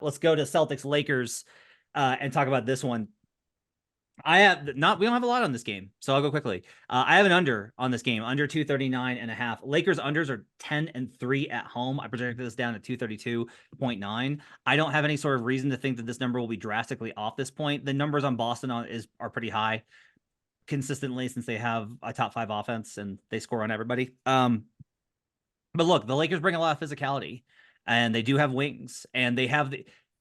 let's go to Celtics Lakers and talk about this one. I have not, we don't have a lot on this game, so I'll go quickly. I have an under on this game, under 239.5. Lakers unders are 10-3 at home. I projected this down to 232.9. I don't have any sort of reason to think that this number will be drastically off this point. The numbers on Boston are pretty high consistently since they have a top 5 offense and they score on everybody. But look, the Lakers bring a lot of physicality and they do have wings, and they have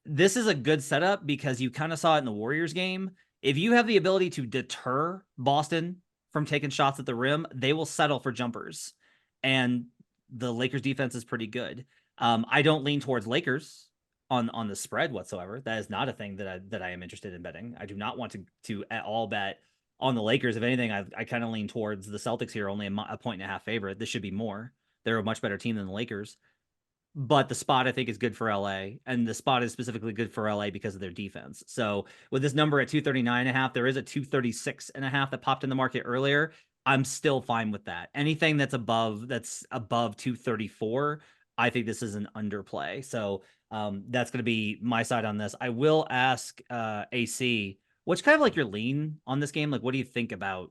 this is a good setup because you kind of saw it in the Warriors game. If you have the ability to deter Boston from taking shots at the rim, they will settle for jumpers. And the Lakers defense is pretty good. I don't lean towards Lakers on the spread whatsoever. That is not a thing that I am interested in betting. I do not want to at all bet on the Lakers. If anything, I kind of lean towards the Celtics here, only a 1.5 favorite. This should be more. They're a much better team than the Lakers. But the spot, I think, is good for LA. And the spot is specifically good for LA because of their defense. So with this number at 239.5, there is a 236.5 that popped in the market earlier. I'm still fine with that. Anything that's above 234, I think this is an underplay. So that's going to be my side on this. I will ask AC, what's kind of like your lean on this game? Like, what do you think about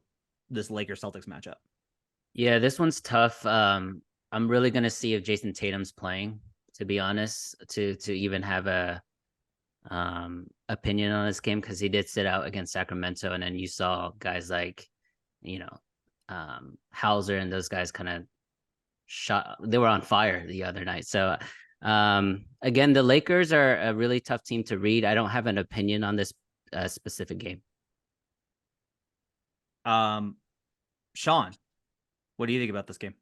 this Lakers Celtics matchup? Yeah, this one's tough. I'm really gonna see if Jason Tatum's playing, to be honest, to even have a opinion on this game, because he did sit out against Sacramento, and then you saw guys like, you know, Hauser and those guys kind of they were on fire the other night. So again, the Lakers are a really tough team to read. I don't have an opinion on this specific game. Sean, what do you think about this game?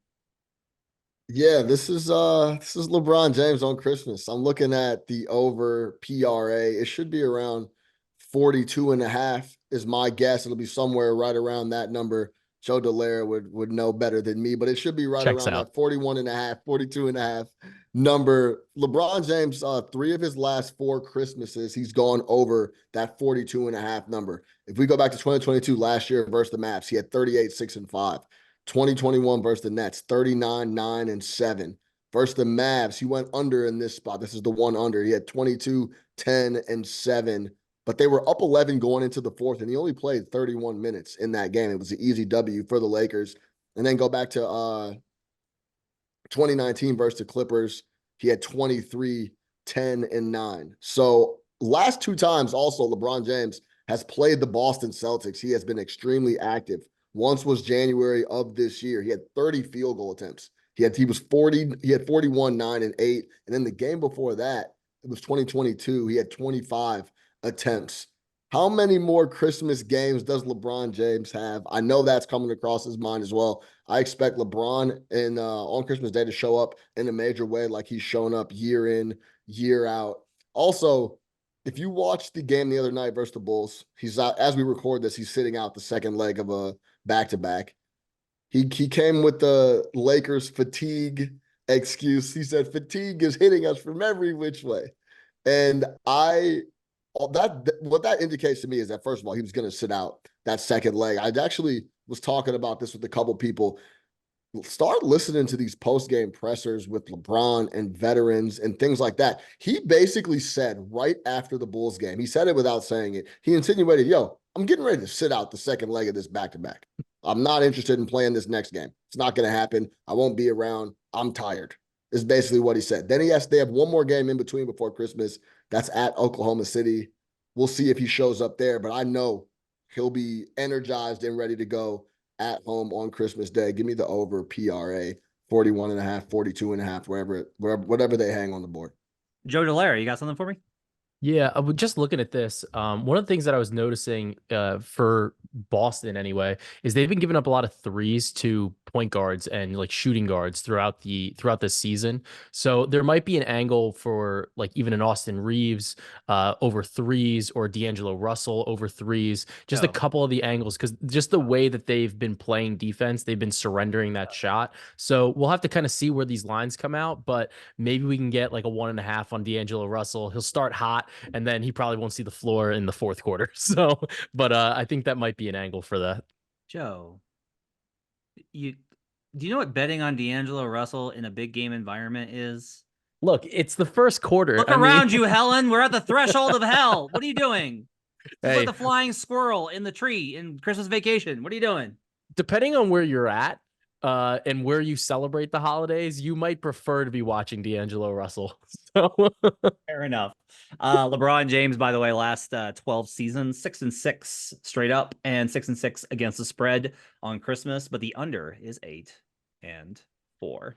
Yeah, this is LeBron James on Christmas. I'm looking at the over PRA. It should be around 42.5 is my guess. It'll be somewhere right around that number. Joe Dallaire would know better than me, but it should be right Checks around out. that 41.5, 42.5 number. LeBron James, 3 of his last 4 Christmases, he's gone over that 42.5 number. If we go back to 2022, last year versus the Mavs, he had 38, 6, and 5. 2021 versus the Nets, 39, 9, and 7. Versus the Mavs, he went under in this spot. This is the one under. He had 22, 10, and 7. But they were up 11 going into the fourth, and he only played 31 minutes in that game. It was an easy W for the Lakers. And then go back to 2019 versus the Clippers. He had 23, 10, and 9. So last 2 times also LeBron James has played the Boston Celtics. He has been extremely active. Once was January of this year. He had 30 field goal attempts. He had 41, 9, and 8. And then the game before that, it was 2022. He had 25 attempts. How many more Christmas games does LeBron James have? I know that's coming across his mind as well. I expect LeBron on Christmas Day to show up in a major way like he's shown up year in, year out. Also, if you watched the game the other night versus the Bulls, he's out, as we record this, he's sitting out the second leg of a back-to-back. He came with the Lakers fatigue excuse. He said fatigue is hitting us from every which way. And what that indicates to me is that, first of all, he was going to sit out that second leg. I actually was talking about this with a couple people. Start listening to these post-game pressers with LeBron and veterans and things like that. He basically said right after the Bulls game, he said it without saying it. He insinuated, yo, I'm getting ready to sit out the second leg of this back-to-back. I'm not interested in playing this next game. It's not going to happen. I won't be around. I'm tired, is basically what he said. Then they have one more game in between before Christmas. That's at Oklahoma City. We'll see if he shows up there, but I know he'll be energized and ready to go at home on Christmas Day. Give me the over PRA, 41.5, 42.5, whatever they hang on the board. Joe Dallaire, you got something for me? Yeah, I was just looking at this. One of the things that I was noticing for Boston anyway is they've been giving up a lot of threes to point guards and like shooting guards throughout this season. So there might be an angle for like even an Austin Reeves over threes, or D'Angelo Russell over threes. Just a couple of the angles, because just the way that they've been playing defense, they've been surrendering that shot. So we'll have to kind of see where these lines come out, but maybe we can get like a 1.5 on D'Angelo Russell. He'll start hot, and then he probably won't see the floor in the fourth quarter. So, but I think that might be an angle for that. Joe, do you know what betting on D'Angelo Russell in a big game environment is? Look, it's the first quarter. Look I mean, around you, Helen. We're at the threshold of hell. What are you doing? This is Hey. like the flying squirrel in the tree in Christmas Vacation. What are you doing? depending on where you're at and where you celebrate the holidays, you might prefer to be watching D'Angelo Russell. So Fair enough. LeBron James, by the way, last 12 seasons, 6-6 straight up and 6-6 against the spread on Christmas, but the under is 8-4.